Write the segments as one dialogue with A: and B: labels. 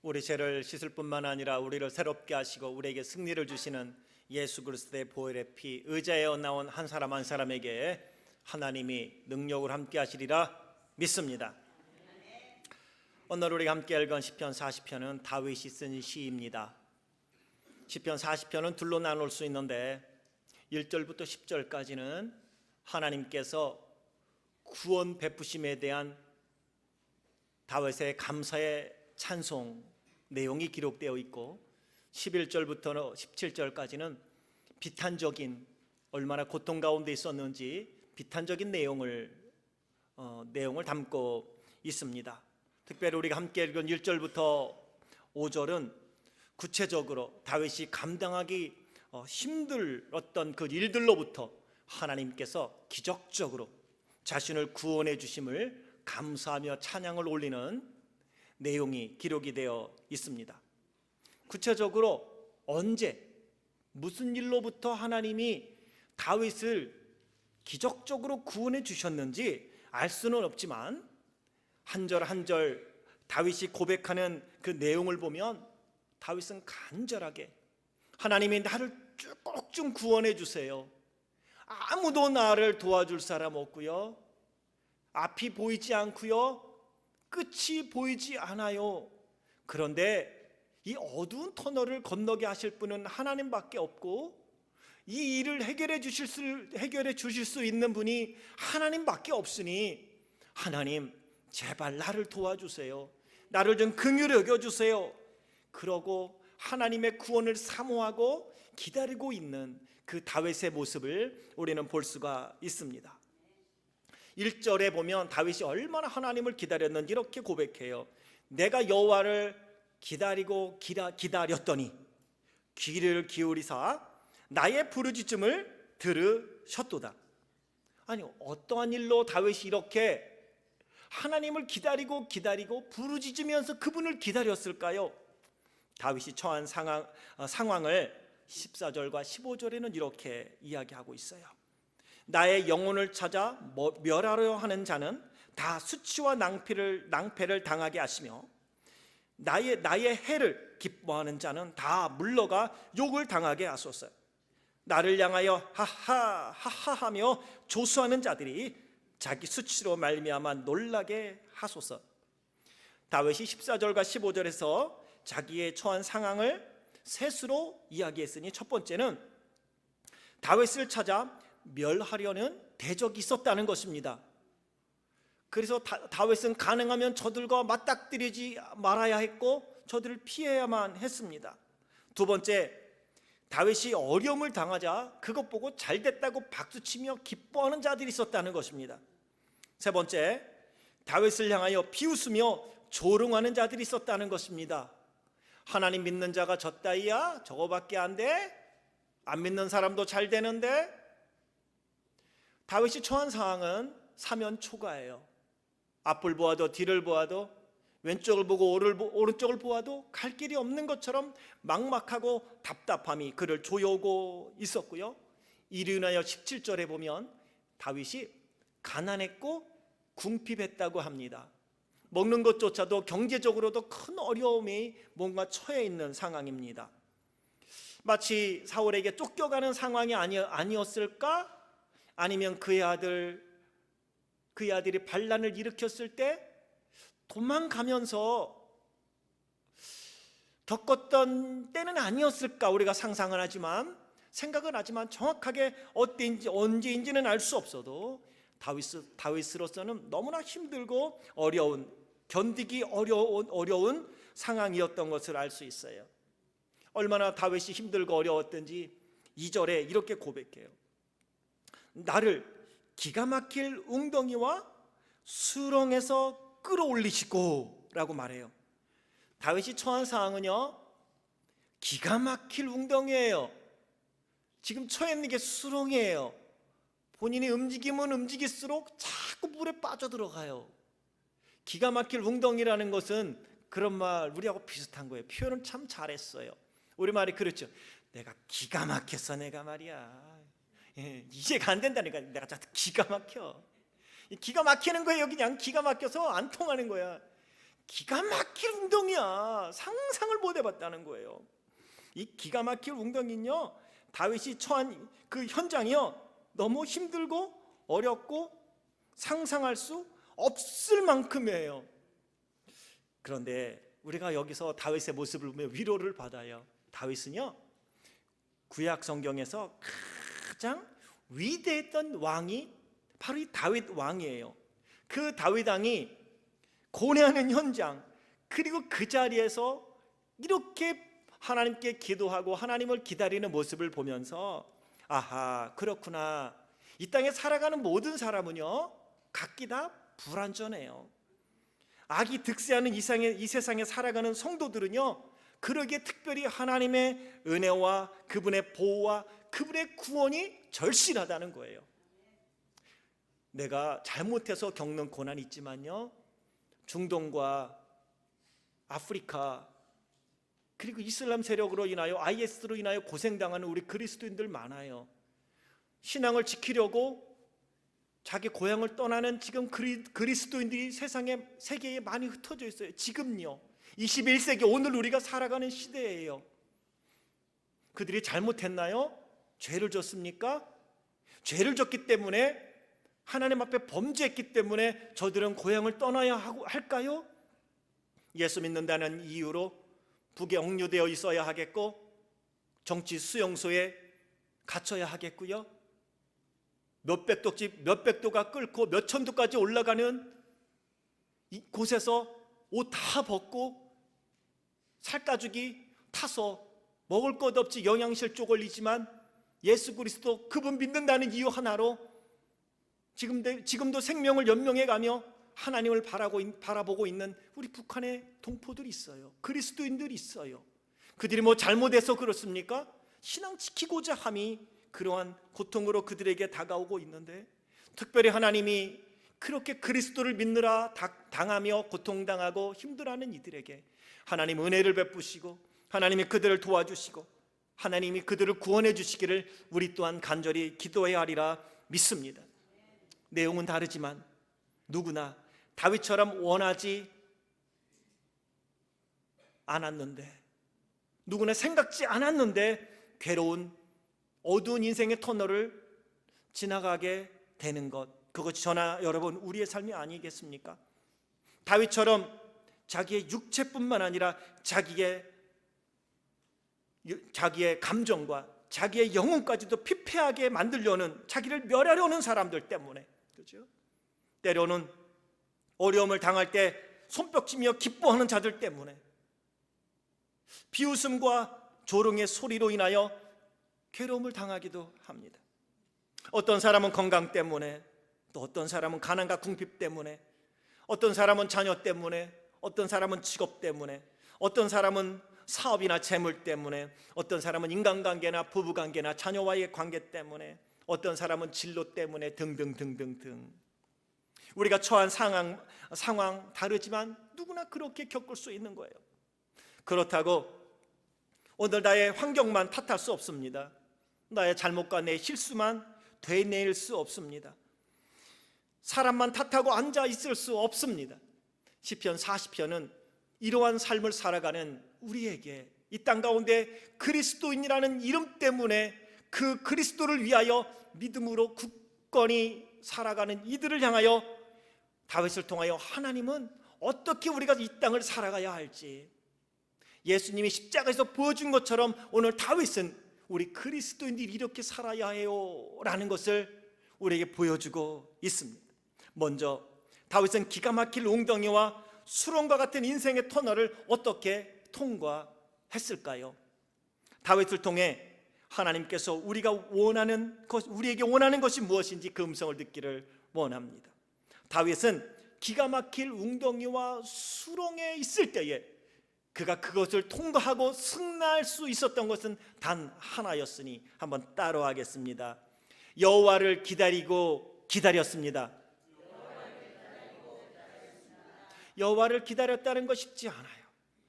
A: 우리 죄를 씻을 뿐만 아니라 우리를 새롭게 하시고 우리에게 승리를 주시는 예수 그리스도의 보혈의 피 의지하여 나온 한 사람 한 사람에게 하나님이 능력을 함께 하시리라 믿습니다. 오늘 우리가 함께 읽은 시편 40편은 다윗이 쓴 시입니다. 시편 40편은 둘로 나눌 수 있는데 1절부터 10절까지는 하나님께서 구원 베푸심에 대한 다윗의 감사의 찬송 내용이 기록되어 있고 11절부터 17절까지는 비탄적인, 얼마나 고통 가운데 있었는지 비탄적인 내용을 담고 있습니다. 특별히 우리가 함께 읽은 1절부터 5절은 구체적으로 다윗이 감당하기 힘들었던 그 일들로부터 하나님께서 기적적으로 자신을 구원해 주심을 감사하며 찬양을 올리는 내용이 기록이 되어 있습니다. 구체적으로 언제 무슨 일로부터 하나님이 다윗을 기적적으로 구원해 주셨는지 알 수는 없지만 한 절 한 절 다윗이 고백하는 그 내용을 보면 다윗은 간절하게 하나님이 나를 꼭 좀 구원해 주세요. 아무도 나를 도와줄 사람 없고요, 앞이 보이지 않고요, 끝이 보이지 않아요. 그런데 이 어두운 터널을 건너게 하실 분은 하나님밖에 없고 이 일을 해결해 주실 수 있는 분이 하나님밖에 없으니 하나님 제발 나를 도와주세요. 나를 좀 긍휼히 여겨주세요. 그러고 하나님의 구원을 사모하고 기다리고 있는 그 다윗의 모습을 우리는 볼 수가 있습니다. 1절에 보면 다윗이 얼마나 하나님을 기다렸는지 이렇게 고백해요. 내가 여호와를 기다렸더니 귀를 기울이사 나의 부르짖음을 들으셨도다. 아니, 어떠한 일로 다윗이 이렇게 하나님을 기다리고 부르짖으면서 그분을 기다렸을까요? 다윗이 처한 상황을 14절과 15절에는 이렇게 이야기하고 있어요. 나의 영혼을 찾아 멸하려 하는 자는 다 수치와 낭패를 당하게 하시며 나의 해를 기뻐하는 자는 다 물러가 욕을 당하게 하소서. 나를 향하여 하하하하하며 조수하는 자들이 자기 수치로 말미암아 놀라게 하소서. 다윗이 14절과 15절에서 자기의 처한 상황을 셋으로 이야기했으니 첫 번째는 다윗을 찾아 멸하려는 대적이 있었다는 것입니다. 그래서 다윗은 가능하면 저들과 맞닥뜨리지 말아야 했고 저들을 피해야만 했습니다. 두 번째, 다윗이 어려움을 당하자 그것 보고 잘됐다고 박수치며 기뻐하는 자들이 있었다는 것입니다. 세 번째, 다윗을 향하여 비웃으며 조롱하는 자들이 있었다는 것입니다. 하나님 믿는 자가 졌다이야? 저거밖에 안 돼? 안 믿는 사람도 잘 되는데? 다윗이 처한 상황은 사면 초가예요. 앞을 보아도 뒤를 보아도 왼쪽을 보고 오른쪽을 보아도 갈 길이 없는 것처럼 막막하고 답답함이 그를 조여오고 있었고요. 이로 인하여 17절에 보면 다윗이 가난했고 궁핍했다고 합니다. 먹는 것조차도 경제적으로도 큰 어려움이 뭔가 처해 있는 상황입니다. 마치 사울에게 쫓겨가는 상황이 아니었을까? 아니면 그의 아들이 반란을 일으켰을 때 도망가면서 겪었던 때는 아니었을까? 우리가 생각은 하지만 정확하게 언제인지는 알 수 없어도 다윗으로서는 너무나 힘들고 견디기 어려운 상황이었던 것을 알 수 있어요. 얼마나 다윗이 힘들고 어려웠던지 2절에 이렇게 고백해요. 나를 기가 막힐 웅덩이와 수렁에서 끌어올리시고 라고 말해요. 다윗이 처한 상황은요, 기가 막힐 웅덩이에요. 지금 처해 있는 게 수렁이에요. 본인이 움직이면 움직일수록 자꾸 물에 빠져들어가요. 기가 막힐 웅덩이라는 것은 그런 말 우리하고 비슷한 거예요. 표현을 참 잘했어요. 우리말이 그렇죠. 내가 기가 막혔어, 내가 말이야. 이해가 안 된다니까. 내가 기가 막혀. 기가 막히는 거예요. 그냥 기가 막혀서 안 통하는 거야. 기가 막힐 웅덩이야. 상상을 못 해봤다는 거예요. 이 기가 막힐 웅덩이는요, 다윗이 처한 그 현장이요, 너무 힘들고 어렵고 상상할 수 없을 만큼이에요. 그런데 우리가 여기서 다윗의 모습을 보면 위로를 받아요. 다윗은요, 구약 성경에서 가장 위대했던 왕이 바로 이 다윗 왕이에요. 그 다윗 왕이 고뇌하는 현장, 그리고 그 자리에서 이렇게 하나님께 기도하고 하나님을 기다리는 모습을 보면서, 아하, 그렇구나, 이 땅에 살아가는 모든 사람은요, 각기 다 불완전해요. 악이 득세하는 이 세상에 살아가는 성도들은요, 그러기에 특별히 하나님의 은혜와 그분의 보호와 그분의 구원이 절실하다는 거예요. 내가 잘못해서 겪는 고난이 있지만요, 중동과 아프리카, 그리고 이슬람 세력으로 인하여 IS로 인하여 고생당하는 우리 그리스도인들 많아요. 신앙을 지키려고 자기 고향을 떠나는 지금 그리스도인들이 세계에 많이 흩어져 있어요. 지금요, 21세기 오늘 우리가 살아가는 시대예요. 그들이 잘못했나요? 죄를 졌습니까? 죄를 졌기 때문에, 하나님 앞에 범죄했기 때문에 저들은 고향을 떠나야 할까요? 예수 믿는다는 이유로 북에 억류되어 있어야 하겠고, 정치 수용소에 갇혀야 하겠고요, 몇백 도가 끓고 몇천 도까지 올라가는 곳에서 옷 다 벗고 살가죽이 타서 먹을 것 없이 영양실 쪼글리지만 예수 그리스도 그분 믿는다는 이유 하나로 지금도 생명을 연명해가며 하나님을 바라보고 있는 우리 북한의 동포들이 있어요. 그리스도인들이 있어요. 그들이 뭐 잘못해서 그렇습니까? 신앙 지키고자 함이 그러한 고통으로 그들에게 다가오고 있는데, 특별히 하나님이 그렇게 그리스도를 믿느라 당하며 고통당하고 힘들어하는 이들에게 하나님 은혜를 베푸시고 하나님이 그들을 도와주시고 하나님이 그들을 구원해 주시기를 우리 또한 간절히 기도해야 하리라 믿습니다. 내용은 다르지만 누구나 다윗처럼 원하지 않았는데, 누구나 생각지 않았는데 괴로운 어두운 인생의 터널을 지나가게 되는 것, 그것이 저나 여러분 우리의 삶이 아니겠습니까? 다윗처럼 자기의 육체뿐만 아니라 자기의 감정과 자기의 영혼까지도 피폐하게 만들려는, 자기를 멸하려는 사람들 때문에, 그렇죠? 때로는 어려움을 당할 때 손뼉치며 기뻐하는 자들 때문에, 비웃음과 조롱의 소리로 인하여 괴로움을 당하기도 합니다. 어떤 사람은 건강 때문에, 또 어떤 사람은 가난과 궁핍 때문에, 어떤 사람은 자녀 때문에, 어떤 사람은 직업 때문에, 어떤 사람은 사업이나 재물 때문에, 어떤 사람은 인간관계나 부부관계나 자녀와의 관계 때문에, 어떤 사람은 진로 때문에 등등등등등. 우리가 처한 상황 다르지만 누구나 그렇게 겪을 수 있는 거예요. 그렇다고 오늘 나의 환경만 탓할 수 없습니다. 나의 잘못과 내 실수만 되뇌일 수 없습니다. 사람만 탓하고 앉아 있을 수 없습니다. 시편 40편은 이러한 삶을 살아가는 우리에게 이 땅 가운데 그리스도인이라는 이름 때문에 그 그리스도를 위하여 믿음으로 굳건히 살아가는 이들을 향하여 다윗을 통하여 하나님은 어떻게 우리가 이 땅을 살아가야 할지, 예수님이 십자가에서 보여준 것처럼 오늘 다윗은 우리 그리스도인들이 이렇게 살아야 해요 라는 것을 우리에게 보여주고 있습니다. 먼저 다윗은 기가 막힐 웅덩이와 수렁과 같은 인생의 터널을 어떻게 통과했을까요? 다윗을 통해 하나님께서 우리에게 원하는 것이 무엇인지 그 음성을 듣기를 원합니다. 다윗은 기가 막힐 웅덩이와 수렁에 있을 때에 그가 그것을 통과하고 승리할 수 있었던 것은 단 하나였으니 한번 따로 하겠습니다. 여호와를 기다리고 기다렸습니다. 여호와를 기다렸다는 거 쉽지 않아요.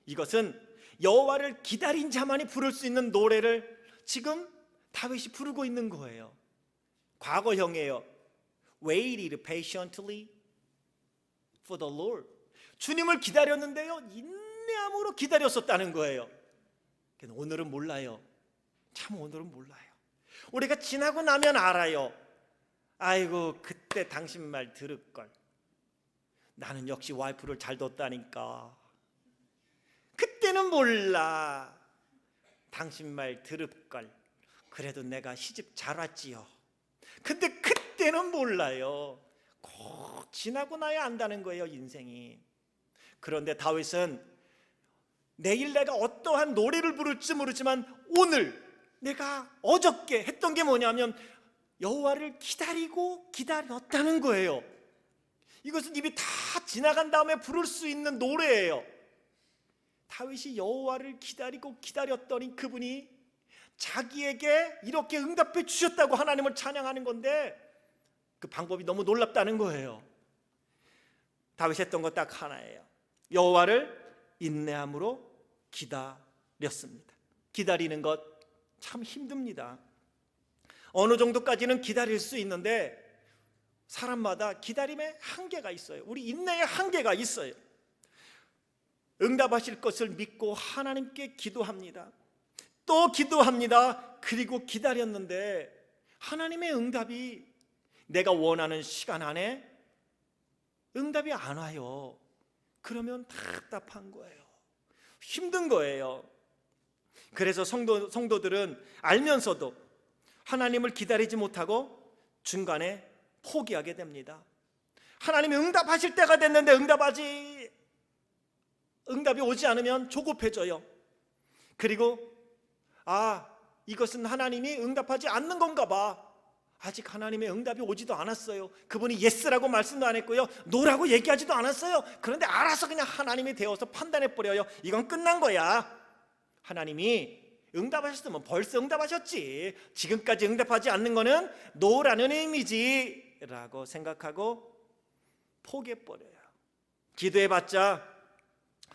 A: 이것은 여호와를 기다린 자만이 부를 수 있는 노래를 지금 다윗이 부르고 있는 거예요. 과거형이에요. Waited patiently for the Lord. 주님을 기다렸는데요, 인내함으로 기다렸었다는 거예요. 오늘은 몰라요. 참 오늘은 몰라요. 우리가 지나고 나면 알아요. 아이고, 그때 당신 말 들을걸. 나는 역시 와이프를 잘 뒀다니까. 그때는 몰라. 당신 말 들을걸. 그래도 내가 시집 잘 왔지요. 근데 그때는 몰라요. 꼭 지나고 나야 안다는 거예요, 인생이. 그런데 다윗은 내일 내가 어떠한 노래를 부를지 모르지만 오늘 내가 어저께 했던 게 뭐냐면 여호와를 기다리고 기다렸다는 거예요. 이것은 입이 다 지나간 다음에 부를 수 있는 노래예요. 다윗이 여호와를 기다리고 기다렸더니 그분이 자기에게 이렇게 응답해 주셨다고 하나님을 찬양하는 건데, 그 방법이 너무 놀랍다는 거예요. 다윗이 했던 것 딱 하나예요. 여호와를 인내함으로 기다렸습니다. 기다리는 것 참 힘듭니다. 어느 정도까지는 기다릴 수 있는데 사람마다 기다림의 한계가 있어요. 우리 인내의 한계가 있어요. 응답하실 것을 믿고 하나님께 기도합니다. 또 기도합니다. 그리고 기다렸는데 하나님의 응답이 내가 원하는 시간 안에 응답이 안 와요. 그러면 답답한 거예요. 힘든 거예요. 그래서 성도들은 알면서도 하나님을 기다리지 못하고 중간에 포기하게 됩니다. 하나님이 응답하실 때가 됐는데 응답이 오지 않으면 조급해져요. 그리고 이것은 하나님이 응답하지 않는 건가 봐. 아직 하나님의 응답이 오지도 않았어요. 그분이 예스라고 말씀도 안 했고요, 노라고 얘기하지도 않았어요. 그런데 알아서 그냥 하나님이 되어서 판단해버려요. 이건 끝난 거야. 하나님이 응답하셨으면 벌써 응답하셨지. 지금까지 응답하지 않는 거는 노라는 의미지 라고 생각하고 포기해버려요. 기도해봤자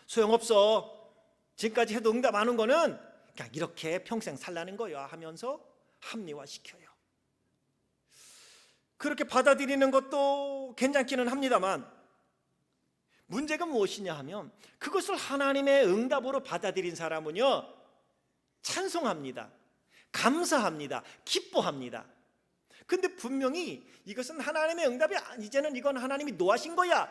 A: 소용없어. 지금까지 해도 응답 안 온 거는 그냥 이렇게 평생 살라는 거야 하면서 합리화시켜요. 그렇게 받아들이는 것도 괜찮기는 합니다만 문제가 무엇이냐 하면 그것을 하나님의 응답으로 받아들인 사람은요, 찬송합니다. 감사합니다. 기뻐합니다. 근데 분명히 이것은 하나님의 응답이 이제는 이건 하나님이 노하신 거야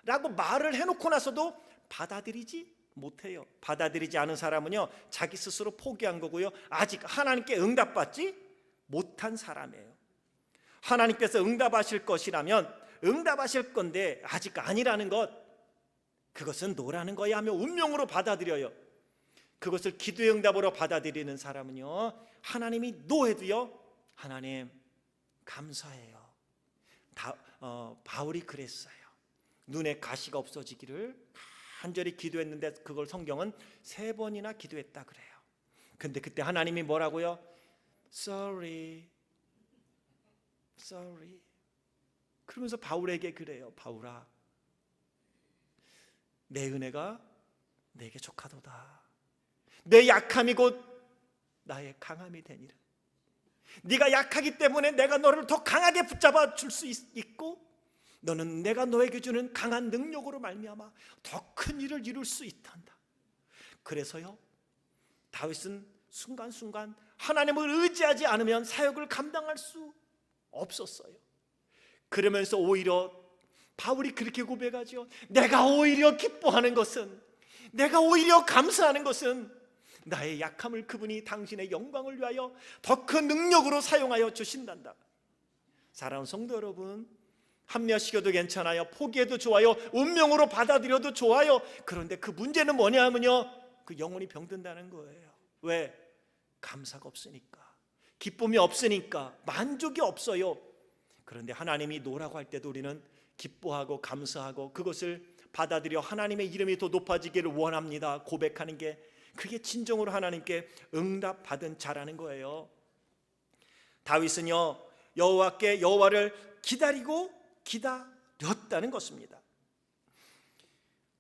A: 라고 말을 해놓고 나서도 받아들이지 못해요. 받아들이지 않은 사람은요, 자기 스스로 포기한 거고요, 아직 하나님께 응답받지 못한 사람이에요. 하나님께서 응답하실 것이라면 응답하실 건데 아직 아니라는 것, 그것은 노라는 거야 하며 운명으로 받아들여요. 그것을 기도의 응답으로 받아들이는 사람은요, 하나님이 노해도요, 하나님 감사해요. 바울이 그랬어요. 눈에 가시가 없어지기를 간절히 기도했는데 그걸 성경은 3번이나 기도했다 그래요. 근데 그때 하나님이 뭐라고요? Sorry. 그러면서 바울에게 그래요. 바울아, 내 은혜가 내게 족하도다. 내 약함이 곧 나의 강함이 되니라. 네가 약하기 때문에 내가 너를 더 강하게 붙잡아 줄 수 있고, 너는 내가 너에게 주는 강한 능력으로 말미암아 더 큰 일을 이룰 수 있단다. 그래서요, 다윗은 순간순간 하나님을 의지하지 않으면 사역을 감당할 수 없었어요. 그러면서 오히려 바울이 그렇게 고백하죠. 내가 오히려 기뻐하는 것은, 내가 오히려 감사하는 것은 나의 약함을 그분이 당신의 영광을 위하여 더 큰 능력으로 사용하여 주신단다. 사랑하는 성도 여러분, 합리화시켜도 괜찮아요. 포기해도 좋아요. 운명으로 받아들여도 좋아요. 그런데 그 문제는 뭐냐 하면요, 그 영혼이 병든다는 거예요. 왜? 감사가 없으니까, 기쁨이 없으니까, 만족이 없어요. 그런데 하나님이 노라고 할 때도 우리는 기뻐하고 감사하고 그것을 받아들여 하나님의 이름이 더 높아지기를 원합니다 고백하는 게, 그게 진정으로 하나님께 응답받은 자라는 거예요. 다윗은요, 여호와를 기다리고 기다렸다는 것입니다.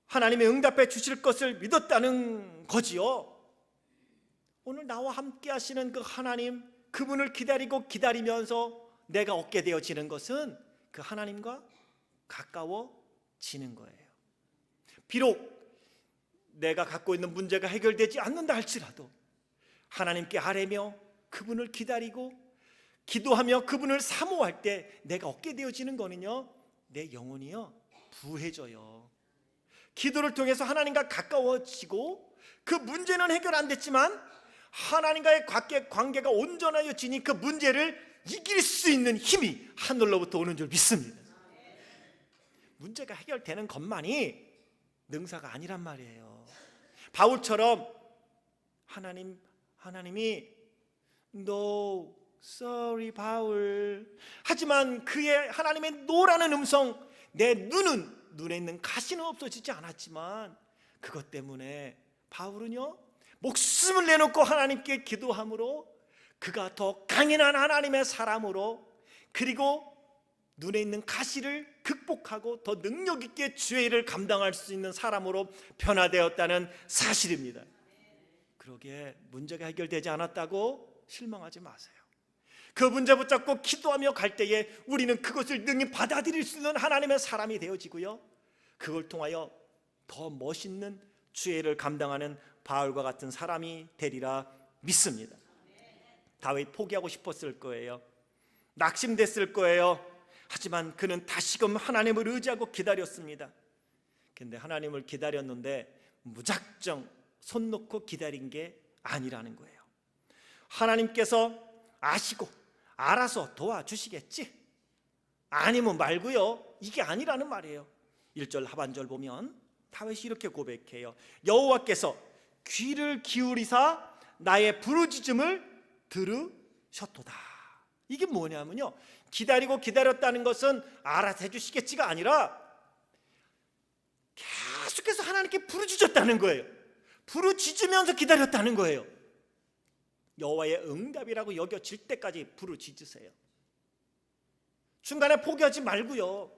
A: 하나님의 응답해 주실 것을 믿었다는 거지요. 오늘 나와 함께 하시는 그 하나님, 그분을 기다리고 기다리면서 내가 얻게 되어지는 것은 그 하나님과 가까워지는 거예요. 비록 내가 갖고 있는 문제가 해결되지 않는다 할지라도 하나님께 아뢰며 그분을 기다리고 기도하며 그분을 사모할 때 내가 얻게 되어지는 거는요, 내 영혼이요 부해져요. 기도를 통해서 하나님과 가까워지고 그 문제는 해결 안 됐지만 하나님과의 관계가 온전해지니 그 문제를 이길 수 있는 힘이 하늘로부터 오는 줄 믿습니다. 문제가 해결되는 것만이 능사가 아니란 말이에요. 바울처럼 하나님이 No, sorry 바울, 하지만 그의 하나님의 노라는 음성, 내 눈에 있는 가시는 없어지지 않았지만 그것 때문에 바울은요 목숨을 내놓고 하나님께 기도함으로 그가 더 강인한 하나님의 사람으로, 그리고 눈에 있는 가시를 극복하고 더 능력 있게 주의 일을 감당할 수 있는 사람으로 변화되었다는 사실입니다. 그러기에 문제가 해결되지 않았다고 실망하지 마세요. 그 문제 붙잡고 기도하며 갈 때에 우리는 그것을 능히 받아들일 수 있는 하나님의 사람이 되어지고요, 그걸 통하여 더 멋있는 주의 일을 감당하는 바울과 같은 사람이 되리라 믿습니다. 다윗 포기하고 싶었을 거예요. 낙심됐을 거예요. 하지만 그는 다시금 하나님을 의지하고 기다렸습니다. 근데 하나님을 기다렸는데 무작정 손 놓고 기다린 게 아니라는 거예요. 하나님께서 아시고 알아서 도와주시겠지, 아니면 말고요, 이게 아니라는 말이에요. 1절 하반절 보면 다윗이 이렇게 고백해요. 여호와께서 귀를 기울이사 나의 부르짖음을 들으셨도다. 이게 뭐냐면요, 기다리고 기다렸다는 것은 알아서 해주시겠지가 아니라 계속해서 하나님께 부르짖었다는 거예요. 부르짖으면서 기다렸다는 거예요. 여호와의 응답이라고 여겨질 때까지 부르짖으세요. 중간에 포기하지 말고요,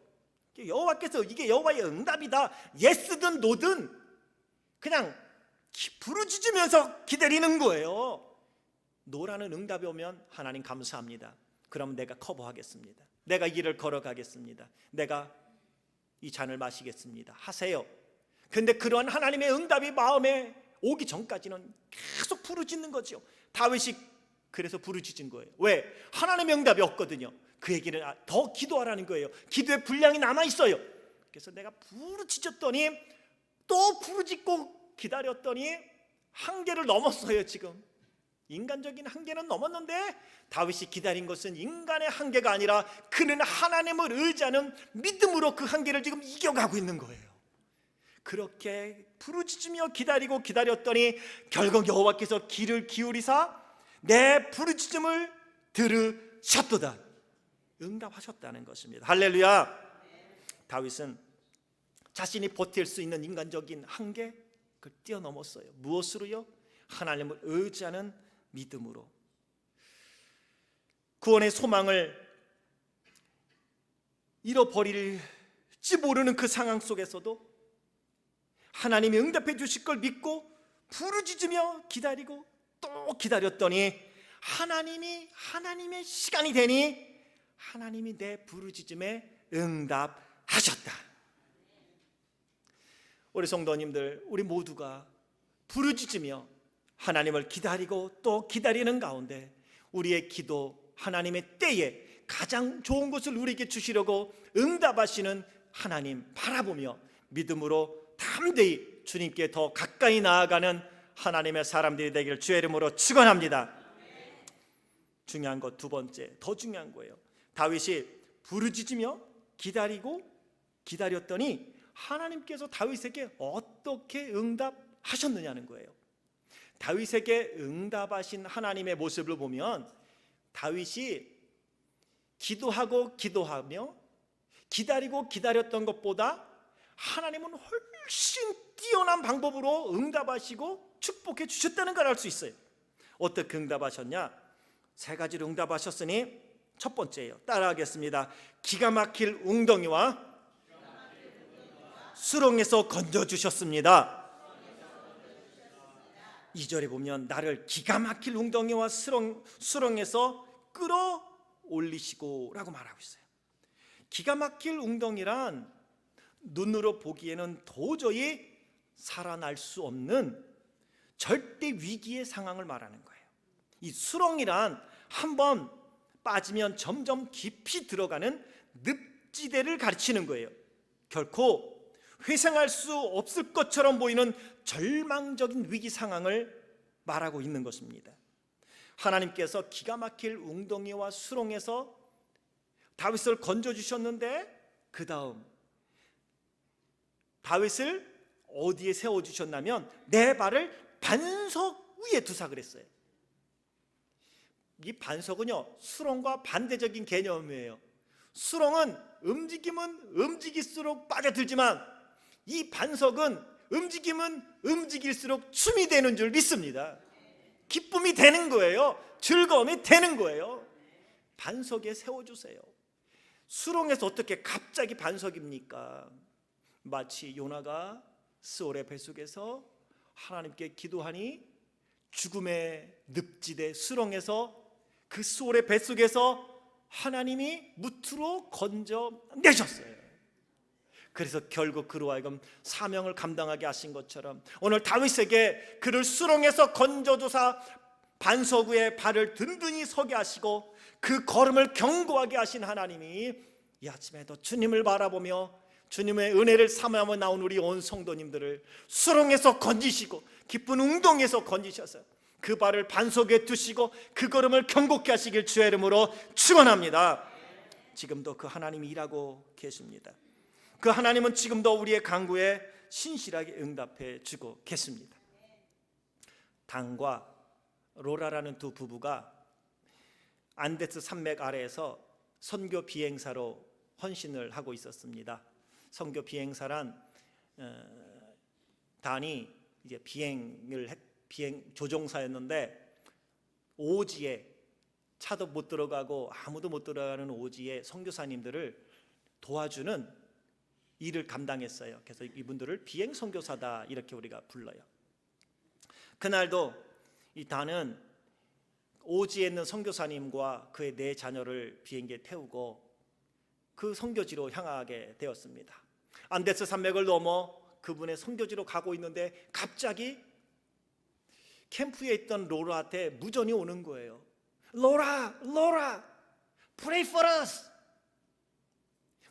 A: 여호와께서 이게 여호와의 응답이다, 예스든 노든 그냥 부르짖으면서 기다리는 거예요. 노라는 응답이 오면 하나님 감사합니다. 그럼 내가 커버하겠습니다. 내가 이 길을 걸어가겠습니다. 내가 이 잔을 마시겠습니다. 하세요. 근데 그러한 하나님의 응답이 마음에 오기 전까지는 계속 부르짖는 거죠. 다윗이 그래서 부르짖은 거예요. 왜? 하나님의 응답이 없거든요. 그에게는 더 기도하라는 거예요. 기도의 분량이 남아있어요. 그래서 내가 부르짖었더니 또 부르짖고 기다렸더니 한계를 넘었어요. 지금 인간적인 한계는 넘었는데 다윗이 기다린 것은 인간의 한계가 아니라 그는 하나님을 의지하는 믿음으로 그 한계를 지금 이겨가고 있는 거예요. 그렇게 부르짖으며 기다리고 기다렸더니 결국 여호와께서 귀를 기울이사 내 부르짖음을 들으셨도다, 응답하셨다는 것입니다. 할렐루야. 다윗은 자신이 버틸 수 있는 인간적인 한계, 그걸 뛰어넘었어요. 무엇으로요? 하나님을 의지하는 믿음으로. 구원의 소망을 잃어버릴지 모르는 그 상황 속에서도 하나님이 응답해 주실 걸 믿고 부르짖으며 기다리고 또 기다렸더니 하나님의 시간이 되니 하나님이 내 부르짖음에 응답하셨다. 우리 성도님들, 우리 모두가 부르짖으며 하나님을 기다리고 또 기다리는 가운데 우리의 기도, 하나님의 때에 가장 좋은 것을 우리에게 주시려고 응답하시는 하나님 바라보며 믿음으로 담대히 주님께 더 가까이 나아가는 하나님의 사람들이 되기를 주의 이름으로 축원합니다. 중요한 것 두 번째, 더 중요한 거예요. 다윗이 부르짖으며 기다리고 기다렸더니 하나님께서 다윗에게 어떻게 응답하셨느냐는 거예요. 다윗에게 응답하신 하나님의 모습을 보면 다윗이 기도하고 기도하며 기다리고 기다렸던 것보다 하나님은 훨씬 뛰어난 방법으로 응답하시고 축복해 주셨다는 걸 알 수 있어요. 어떻게 응답하셨냐? 세 가지로 응답하셨으니 첫 번째예요. 따라하겠습니다. 기가 막힐 웅덩이와 수렁에서 건져주셨습니다. 2절에 보면 나를 기가 막힐 웅덩이와 수렁에서 끌어올리시고 라고 말하고 있어요. 기가 막힐 웅덩이란 눈으로 보기에는 도저히 살아날 수 없는 절대 위기의 상황을 말하는 거예요. 이 수렁이란 한번 빠지면 점점 깊이 들어가는 늪지대를 가르치는 거예요. 결코 회생할 수 없을 것처럼 보이는 절망적인 위기 상황을 말하고 있는 것입니다. 하나님께서 기가 막힐 웅덩이와 수렁에서 다윗을 건져주셨는데 그 다음 다윗을 어디에 세워주셨냐면 내 발을 반석 위에 두사 그랬어요. 이 반석은요, 수렁과 반대적인 개념이에요. 수렁은 움직이면 움직일수록 빠져들지만 이 반석은 움직이면 움직일수록 춤이 되는 줄 믿습니다. 기쁨이 되는 거예요. 즐거움이 되는 거예요. 반석에 세워주세요. 수렁에서 어떻게 갑자기 반석입니까? 마치 요나가 스올의 뱃속에서 하나님께 기도하니 죽음의 늪지대 수렁에서 그 스올의 뱃속에서 하나님이 무트로 건져내셨어요. 그래서 결국 그로 하여금 사명을 감당하게 하신 것처럼 오늘 다윗에게 그를 수렁에서 건져두사 반석 위에 발을 든든히 서게 하시고 그 걸음을 견고하게 하신 하나님이 이 아침에도 주님을 바라보며 주님의 은혜를 삼아며 나온 우리 온 성도님들을 수렁에서 건지시고 깊은 웅덩이에서 건지셔서 그 발을 반석에 두시고 그 걸음을 견고케 하시길 주의 이름으로 축원합니다. 지금도 그 하나님이 일하고 계십니다. 그 하나님은 지금도 우리의 간구에 신실하게 응답해 주고 계십니다. 단과 로라라는 두 부부가 안데스 산맥 아래에서 선교 비행사로 헌신을 하고 있었습니다. 선교 비행사란 단이 이제 비행 조종사였는데 오지에 차도 못 들어가고 아무도 못 들어가는 오지에 선교사님들을 도와주는 일을 감당했어요. 그래서 이분들을 비행 선교사다 이렇게 우리가 불러요. 그날도 이 단은 오지에 있는 선교사님과 그의 네 자녀를 비행기에 태우고 그 선교지로 향하게 되었습니다. 안데스 산맥을 넘어 그분의 선교지로 가고 있는데 갑자기 캠프에 있던 로라한테 무전이 오는 거예요. 로라, pray for us.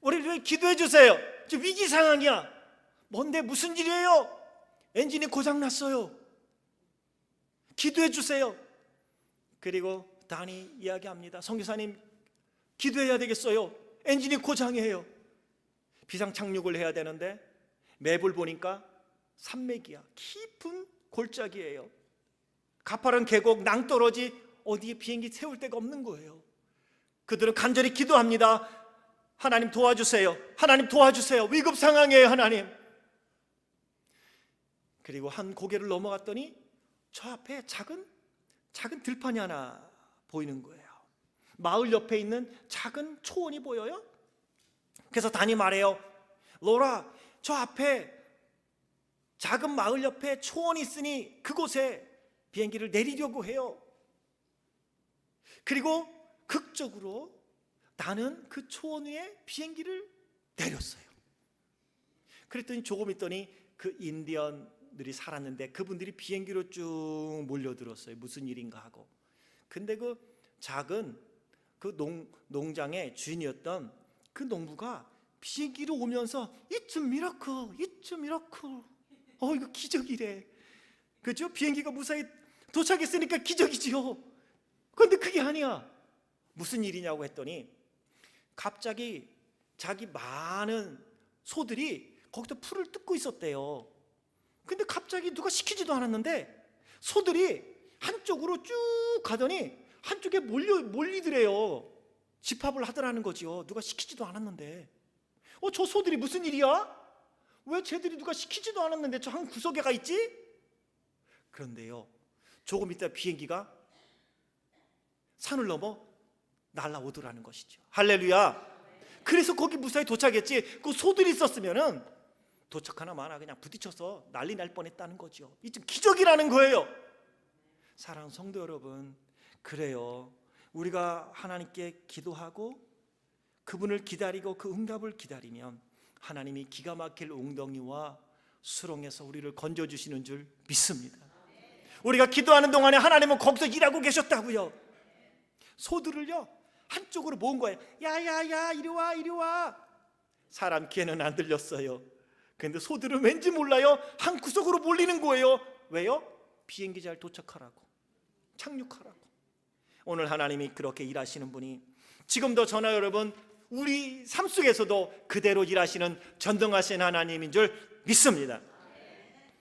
A: 우리를 위해 기도해 주세요. 저 위기 상황이야. 뭔데 무슨 일이에요? 엔진이 고장 났어요. 기도해 주세요. 그리고 단이 이야기합니다. 선교사님 기도해야 되겠어요. 엔진이 고장이에요. 비상 착륙을 해야 되는데 맵을 보니까 산맥이야. 깊은 골짜기예요. 가파른 계곡, 낭떠러지 어디에 비행기 세울 데가 없는 거예요. 그들은 간절히 기도합니다. 하나님 도와주세요. 하나님 도와주세요. 위급 상황이에요. 하나님. 그리고 한 고개를 넘어갔더니 저 앞에 작은 들판이 하나 보이는 거예요. 마을 옆에 있는 작은 초원이 보여요. 그래서 단이 말해요. 로라, 저 앞에 작은 마을 옆에 초원이 있으니 그곳에 비행기를 내리려고 해요. 그리고 극적으로 나는 그 초원 위에 비행기를 내렸어요. 그랬더니 조금 있더니 그 인디언들이 살았는데 그분들이 비행기로 쭉 몰려들었어요. 무슨 일인가 하고. 근데 그 작은 그 농장의 주인이었던 그 농부가 비행기로 오면서 It's a miracle, it's a miracle. 이거 기적이래. 그죠? 비행기가 무사히 도착했으니까 기적이지요. 그런데 그게 아니야. 무슨 일이냐고 했더니 갑자기 자기 많은 소들이 거기서 풀을 뜯고 있었대요. 근데 갑자기 누가 시키지도 않았는데 소들이 한쪽으로 쭉 가더니 한쪽에 몰리더래요. 집합을 하더라는 거지요. 누가 시키지도 않았는데. 저 소들이 무슨 일이야? 왜 쟤들이 누가 시키지도 않았는데 저 한 구석에 가 있지? 그런데요, 조금 있다 비행기가 산을 넘어 날아오더라는 것이죠. 할렐루야. 그래서 거기 무사히 도착했지. 그 소들이 있었으면은 도착하나 마나 그냥 부딪혀서 난리 날 뻔했다는 거죠. 이 좀 기적이라는 거예요. 사랑하는 성도 여러분, 그래요. 우리가 하나님께 기도하고 그분을 기다리고 그 응답을 기다리면 하나님이 기가 막힐 웅덩이와 수렁에서 우리를 건져주시는 줄 믿습니다. 우리가 기도하는 동안에 하나님은 거기서 일하고 계셨다고요. 소들을요 한쪽으로 모은 거예요. 야야야 이리 와 이리 와. 사람 귀에는 안 들렸어요. 그런데 소들은 왠지 몰라요 한 구석으로 몰리는 거예요. 왜요? 비행기 잘 도착하라고, 착륙하라고. 오늘 하나님이 그렇게 일하시는 분이 지금도 저나 여러분 우리 삶 속에서도 그대로 일하시는 전능하신 하나님인 줄 믿습니다.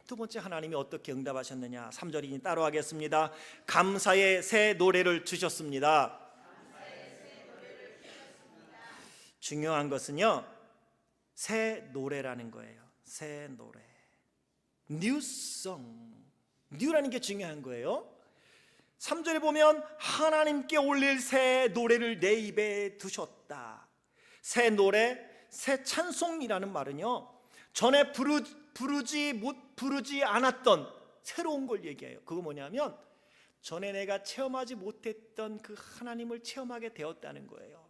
A: 두 번째, 하나님이 어떻게 응답하셨느냐? 3절이니 따로 하겠습니다. 감사의 새 노래를 주셨습니다. 중요한 것은요 새 노래라는 거예요. 새 노래, New song. New라는 게 중요한 거예요. 3절에 보면 하나님께 올릴 새 노래를 내 입에 두셨다. 새 노래, 새 찬송이라는 말은요 전에 부르지 않았던 새로운 걸 얘기해요. 그거 뭐냐면 전에 내가 체험하지 못했던 그 하나님을 체험하게 되었다는 거예요.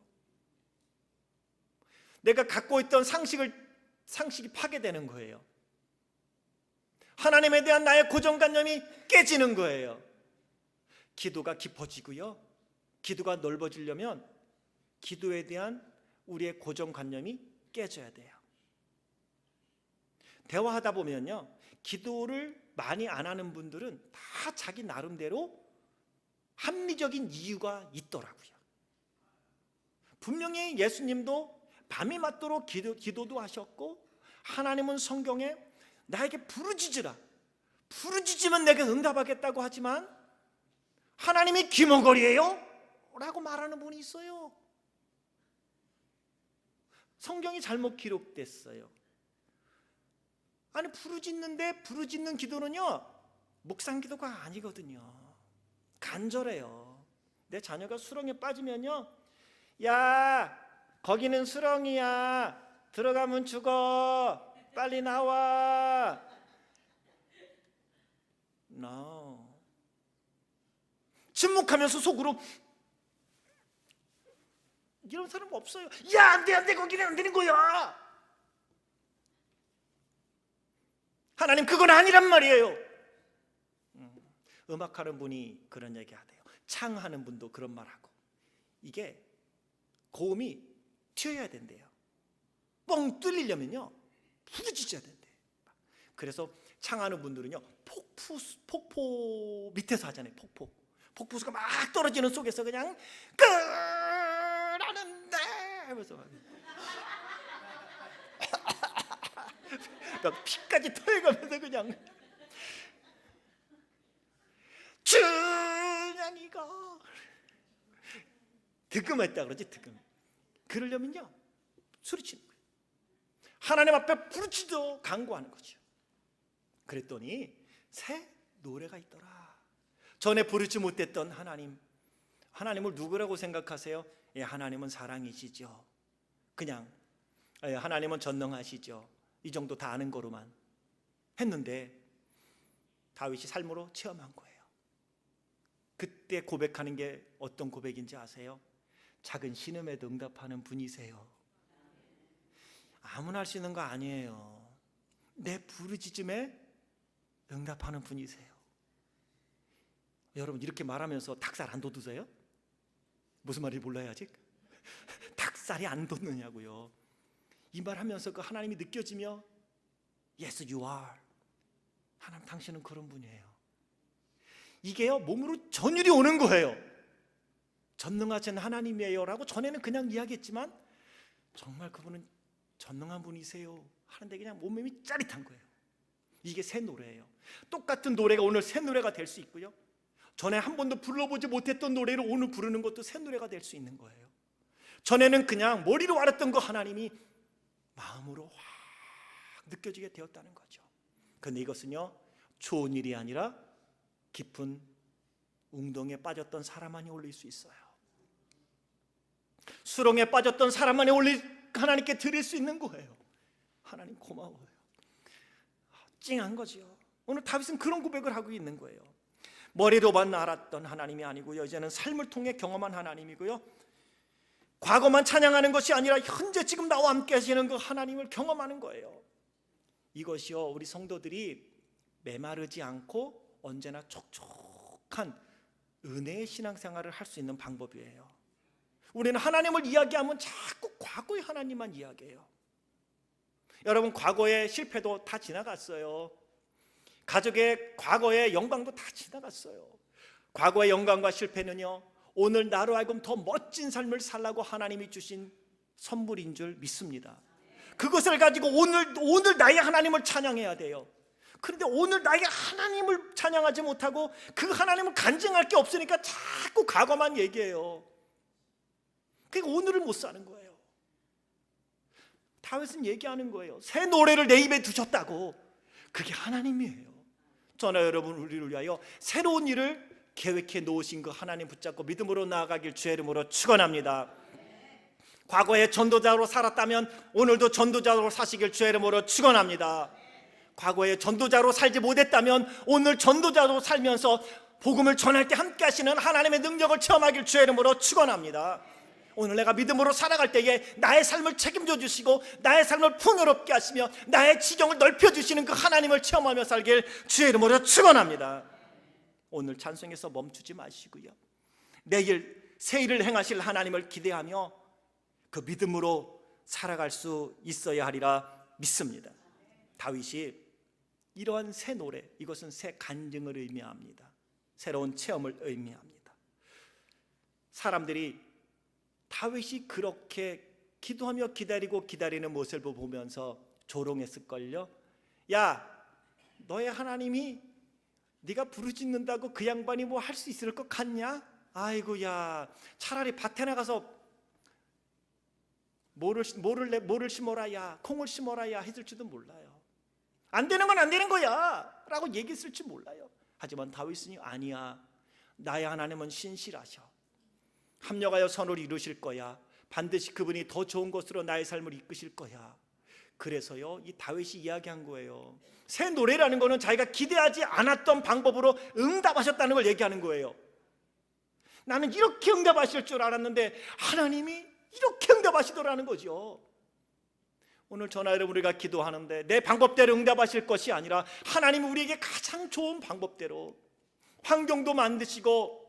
A: 내가 갖고 있던 상식이 파괴되는 거예요. 하나님에 대한 나의 고정관념이 깨지는 거예요. 기도가 깊어지고요 기도가 넓어지려면 기도에 대한 우리의 고정관념이 깨져야 돼요. 대화하다 보면요 기도를 많이 안 하는 분들은 다 자기 나름대로 합리적인 이유가 있더라고요. 분명히 예수님도 밤이 맞도록 기도도 하셨고, 하나님은 성경에 나에게 부르짖으라, 부르짖으면 내가 응답하겠다고 하지만 하나님이 귀머거리예요? 라고 말하는 분이 있어요. 성경이 잘못 기록됐어요. 아니 부르짖는 기도는요 묵상 기도가 아니거든요. 간절해요. 내 자녀가 수렁에 빠지면요 야 거기는 수렁이야, 들어가면 죽어, 빨리 나와. No. 침묵하면서 속으로 이런 사람 없어요. 야 안돼 거기는 안 되는 거야. 하나님 그건 아니란 말이에요. 음악하는 분이 그런 얘기 하대요. 창하는 분도 그런 말하고. 이게 고음이 튀어야 된대요. 뻥 뚫리려면요 부르짖어야 된대요. 그래서 창하는 분들은요 폭포 밑에서 하잖아요. 폭포수가 막 떨어지는 속에서 그냥 끄라는데 하면서 피까지 토해가면서 그냥 준양이가 득음했다 그러지. 득음. 그러려면요 소리치는 거예요. 하나님 앞에 부르짖어 간구하는 거죠. 그랬더니 새 노래가 있더라. 전에 부르지 못했던 하나님을 누구라고 생각하세요? 예, 하나님은 사랑이시죠. 그냥 하나님은 전능하시죠. 이 정도 다 아는 거로만 했는데 다윗이 삶으로 체험한 거예요. 그때 고백하는 게 어떤 고백인지 아세요? 작은 신음에도 응답하는 분이세요. 아무나 할 수 있는 거 아니에요. 내 부르짖음에 응답하는 분이세요. 여러분 이렇게 말하면서 닭살 안 돋으세요? 무슨 말인지 몰라요 아직? 닭살이 안 돋느냐고요. 이 말하면서 그 하나님이 느껴지며 Yes you are. 하나님 당신은 그런 분이에요. 이게요 몸으로 전율이 오는 거예요. 전능하신 하나님이에요 라고 전에는 그냥 이야기했지만 정말 그분은 전능한 분이세요 하는데 그냥 몸이 짜릿한 거예요. 이게 새 노래예요. 똑같은 노래가 오늘 새 노래가 될 수 있고요, 전에 한 번도 불러보지 못했던 노래를 오늘 부르는 것도 새 노래가 될 수 있는 거예요. 전에는 그냥 머리로 알았던 거 하나님이 마음으로 확 느껴지게 되었다는 거죠. 그런데 이것은요 좋은 일이 아니라 깊은 웅덩이에 빠졌던 사람만이 올릴 수 있어요. 수렁에 빠졌던 사람만이 하나님께 드릴 수 있는 거예요. 하나님 고마워요. 찡한 거죠. 오늘 다윗은 그런 고백을 하고 있는 거예요. 머리로만 알았던 하나님이 아니고요, 이제는 삶을 통해 경험한 하나님이고요, 과거만 찬양하는 것이 아니라 현재 지금 나와 함께 하시는 그 하나님을 경험하는 거예요. 이것이요, 우리 성도들이 메마르지 않고 언제나 촉촉한 은혜의 신앙생활을 할 수 있는 방법이에요. 우리는 하나님을 이야기하면 자꾸 과거의 하나님만 이야기해요. 여러분, 과거의 실패도 다 지나갔어요. 가족의 과거의 영광도 다 지나갔어요. 과거의 영광과 실패는요, 오늘 나로 하여금 더 멋진 삶을 살라고 하나님이 주신 선물인 줄 믿습니다. 그것을 가지고 오늘 나의 하나님을 찬양해야 돼요. 그런데 오늘 나의 하나님을 찬양하지 못하고 그 하나님을 간증할 게 없으니까 자꾸 과거만 얘기해요. 그러니까 오늘을 못 사는 거예요. 다윗은 얘기하는 거예요. 새 노래를 내 입에 두셨다고. 그게 하나님이에요. 저나 여러분, 우리를 위하여 새로운 일을 계획해 놓으신 그 하나님 붙잡고 믿음으로 나아가길 주의 이름으로 축원합니다. 과거에 전도자로 살았다면 오늘도 전도자로 사시길 주의 이름으로 축원합니다. 과거에 전도자로 살지 못했다면 오늘 전도자로 살면서 복음을 전할 때 함께 하시는 하나님의 능력을 체험하길 주의 이름으로 축원합니다. 오늘 내가 믿음으로 살아갈 때에 나의 삶을 책임져 주시고 나의 삶을 풍요롭게 하시며 나의 지경을 넓혀주시는 그 하나님을 체험하며 살길 주의 이름으로 축원합니다. 오늘 찬송에서 멈추지 마시고요, 내일 새 일을 행하실 하나님을 기대하며 그 믿음으로 살아갈 수 있어야 하리라 믿습니다. 다윗이 이러한 새 노래, 이것은 새 간증을 의미합니다. 새로운 체험을 의미합니다. 사람들이 다윗이 그렇게 기도하며 기다리는 모습을 보면서 조롱했을걸요. 야, 너의 하나님이 네가 부르짖는다고 그 양반이 뭐 할 수 있을 것 같냐? 아이고, 야, 차라리 밭에 나가서 뭐를 심어라, 야, 콩을 심어라, 야 했을지도 몰라요. 안 되는 건 안 되는 거야 라고 얘기했을지 몰라요. 하지만 다윗은 아니야, 나의 하나님은 신실하셔. 합력하여 선을 이루실 거야. 반드시 그분이 더 좋은 것으로 나의 삶을 이끄실 거야. 그래서요, 이 다윗이 이야기한 거예요. 새 노래라는 거는 자기가 기대하지 않았던 방법으로 응답하셨다는 걸 얘기하는 거예요. 나는 이렇게 응답하실 줄 알았는데 하나님이 이렇게 응답하시더라는 거죠. 오늘 저나 여러분, 우리가 기도하는데 내 방법대로 응답하실 것이 아니라 하나님이 우리에게 가장 좋은 방법대로 환경도 만드시고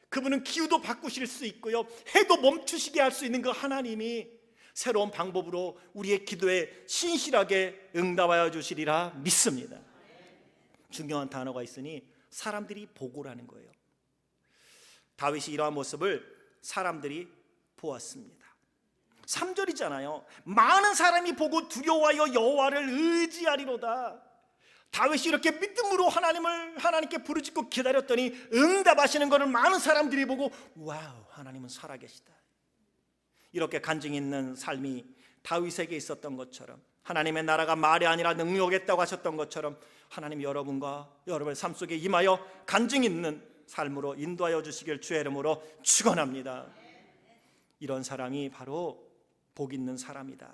A: 그분은 기후도 바꾸실 수 있고요, 해도 멈추시게 할 수 있는 그 하나님이 새로운 방법으로 우리의 기도에 신실하게 응답하여 주시리라 믿습니다. 중요한 단어가 있으니 사람들이 보고라는 거예요. 다윗이 이러한 모습을 사람들이 보았습니다. 3절이잖아요. 많은 사람이 보고 두려워하여 여호와를 의지하리로다. 다윗이 이렇게 믿음으로 하나님께 부르짖고 기다렸더니 응답하시는 것을 많은 사람들이 보고 와우, 하나님은 살아계시다. 이렇게 간증 있는 삶이 다윗에게 있었던 것처럼, 하나님의 나라가 말이 아니라 능력이었다고 하셨던 것처럼 하나님 여러분과 여러분의 삶 속에 임하여 간증 있는 삶으로 인도하여 주시길 주의 이름으로 축원합니다. 이런 사람이 바로 복 있는 사람이다.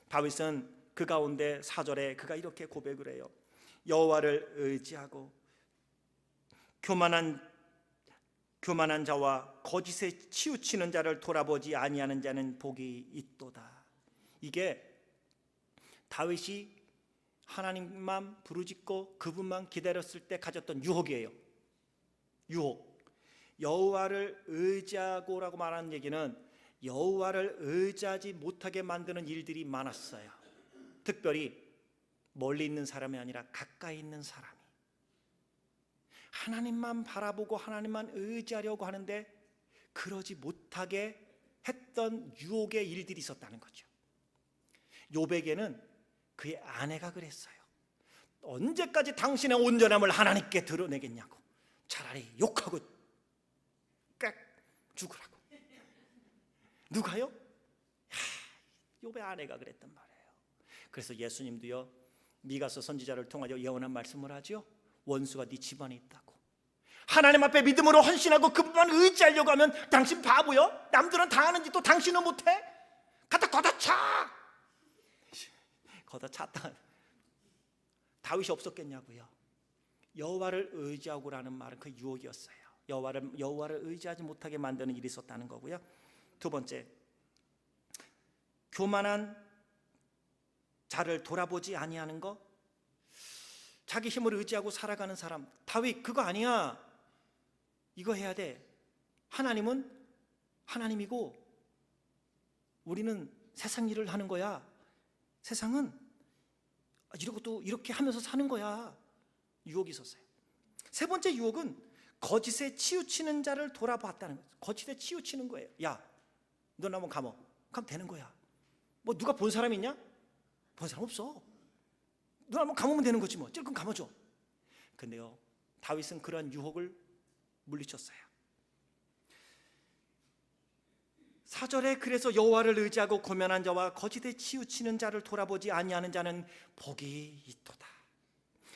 A: 다윗은 그 가운데 4절에 그가 이렇게 고백을 해요. 여호와를 의지하고 교만한 자와 거짓에 치우치는 자를 돌아보지 아니하는 자는 복이 있도다. 이게 다윗이 하나님만 부르짖고 그분만 기다렸을 때 가졌던 유혹이에요. 유혹. 여호와를 의지하고라고 말하는 얘기는 여호와를 의지하지 못하게 만드는 일들이 많았어요. 특별히 멀리 있는 사람이 아니라 가까이 있는 사람이 하나님만 바라보고 하나님만 의지하려고 하는데 그러지 못하게 했던 유혹의 일들이 있었다는 거죠. 욥에게는 그의 아내가 그랬어요. 언제까지 당신의 온전함을 하나님께 드러내겠냐고. 차라리 욕하고 깍 죽으라고. 누가요? 욥의 아내가 그랬단 말이에요. 그래서 예수님도요, 미가서 선지자를 통하여 예언한 말씀을 하죠. 원수가 네 집안에 있다고. 하나님 앞에 믿음으로 헌신하고 그분만 의지하려고 하면 당신 바보요? 남들은 다 하는지 또 당신은 못해? 갖다 걷어차! 걷어찼다. 다윗이 없었겠냐고요. 여호와를 의지하고라는 말은 그 유혹이었어요. 여호와를 의지하지 못하게 만드는 일이 있었다는 거고요. 두 번째, 교만한 자를 돌아보지 아니하는 거, 자기 힘을 의지하고 살아가는 사람. 다윗 그거 아니야. 이거 해야 돼. 하나님은 하나님이고 우리는 세상 일을 하는 거야. 세상은 이러고도 이렇게 하면서 사는 거야. 유혹이 있었어요. 세 번째 유혹은 거짓에 치우치는 자를 돌아봤다는 거예요. 거짓에 치우치는 거예요. 야, 너 한번 감어. 그럼 되는 거야. 뭐 누가 본 사람 있냐? 본 사람 없어. 너 한번 감으면 되는 거지 뭐. 찔끔 감아줘. 근데요, 다윗은 그런 유혹을 물리쳤어요. 4절에 그래서 여호와를 의지하고 고면한 자와 거짓에 치우치는 자를 돌아보지 아니하는 자는 복이 있도다.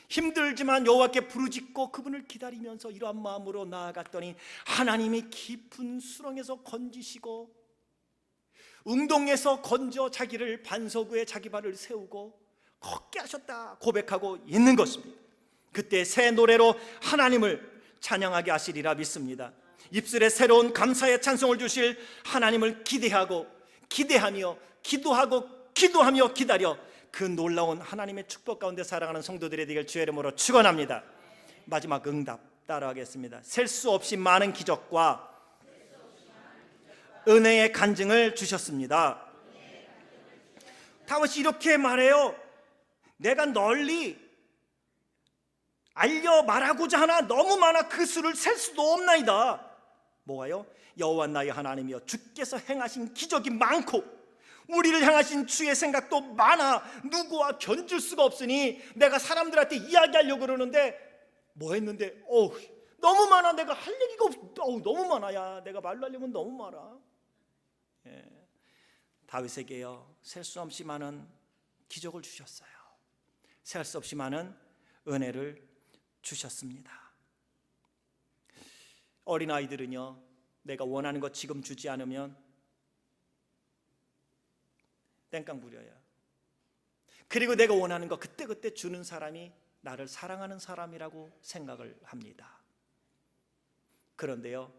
A: 힘들지만 여호와께 부르짖고 그분을 기다리면서 이러한 마음으로 나아갔더니 하나님이 깊은 수렁에서 건지시고 웅동에서 건져 자기를 반석 위에 자기 발을 세우고 걷게 하셨다 고백하고 있는 것입니다. 그때 새 노래로 하나님을 찬양하게 하시리라 믿습니다. 입술에 새로운 감사의 찬송을 주실 하나님을 기대하고 기대하며 기도하며 기다려 그 놀라운 하나님의 축복 가운데 살아가는 성도들이 되길 주의 이름으로 축원합니다. 마지막 응답 따라하겠습니다. 셀 수 없이 많은 기적과 은혜의 간증을 주셨습니다. 다윗이 이렇게 말해요. 내가 널리 알려 말하고자 하나 너무 많아 그 수를 셀 수도 없나이다. 뭐가요? 여호와 나의 하나님이여 주께서 행하신 기적이 많고 우리를 향하신 주의 생각도 많아 누구와 견줄 수가 없으니 내가 사람들한테 이야기하려고 그러는데 뭐 했는데 너무 많아. 내가 할 얘기가 너무 많아. 야, 내가 말로 하려면 너무 많아. 다윗에게요 셀 수 없이 많은 기적을 주셨어요. 셀 수 없이 많은 은혜를 주셨습니다. 어린아이들은요 내가 원하는 것 지금 주지 않으면 땡깡 부려요. 그리고 내가 원하는 거 그때그때 주는 사람이 나를 사랑하는 사람이라고 생각을 합니다. 그런데요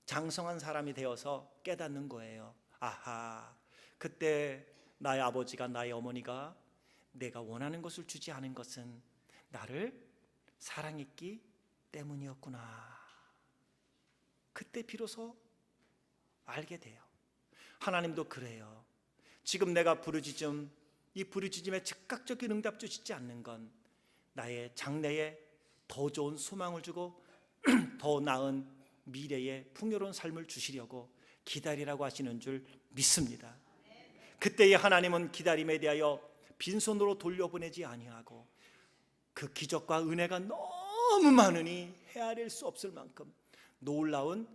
A: 장성한 사람이 되어서 깨닫는 거예요. 아하, 그때 나의 아버지가 나의 어머니가 내가 원하는 것을 주지 않은 것은 나를 사랑했기 때문이었구나. 그때 비로소 알게 돼요. 하나님도 그래요. 지금 내가 부르짖음, 이 부르짖음에 즉각적인 응답 주시지 않는 건 나의 장래에 더 좋은 소망을 주고 더 나은 미래의 풍요로운 삶을 주시려고 기다리라고 하시는 줄 믿습니다. 그때의 하나님은 기다림에 대하여 빈손으로 돌려보내지 아니하고 그 기적과 은혜가 너무 많으니 헤아릴 수 없을 만큼 놀라운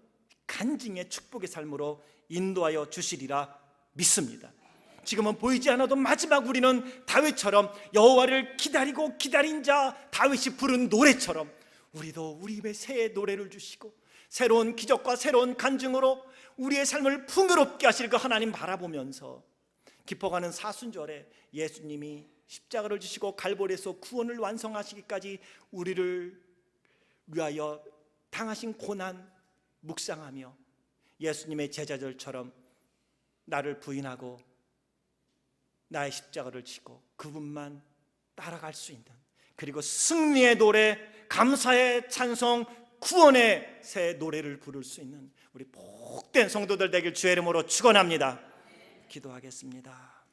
A: 간증의 축복의 삶으로 인도하여 주시리라 믿습니다. 지금은 보이지 않아도 마지막 우리는 다윗처럼 여호와를 기다리고 기다린 자 다윗이 부른 노래처럼 우리도 우리 입에 새 노래를 주시고 새로운 기적과 새로운 간증으로 우리의 삶을 풍요롭게 하실 그 하나님 바라보면서 기뻐가는 사순절에 예수님이 십자가를 지시고 갈보리에서 구원을 완성하시기까지 우리를 위하여 당하신 고난 묵상하며 예수님의 제자들처럼 나를 부인하고 나의 십자가를 지고 그분만 따라갈 수 있는, 그리고 승리의 노래, 감사의 찬송, 구원의 새 노래를 부를 수 있는 우리 복된 성도들 되길 주의 이름으로 축원합니다. 기도하겠습니다.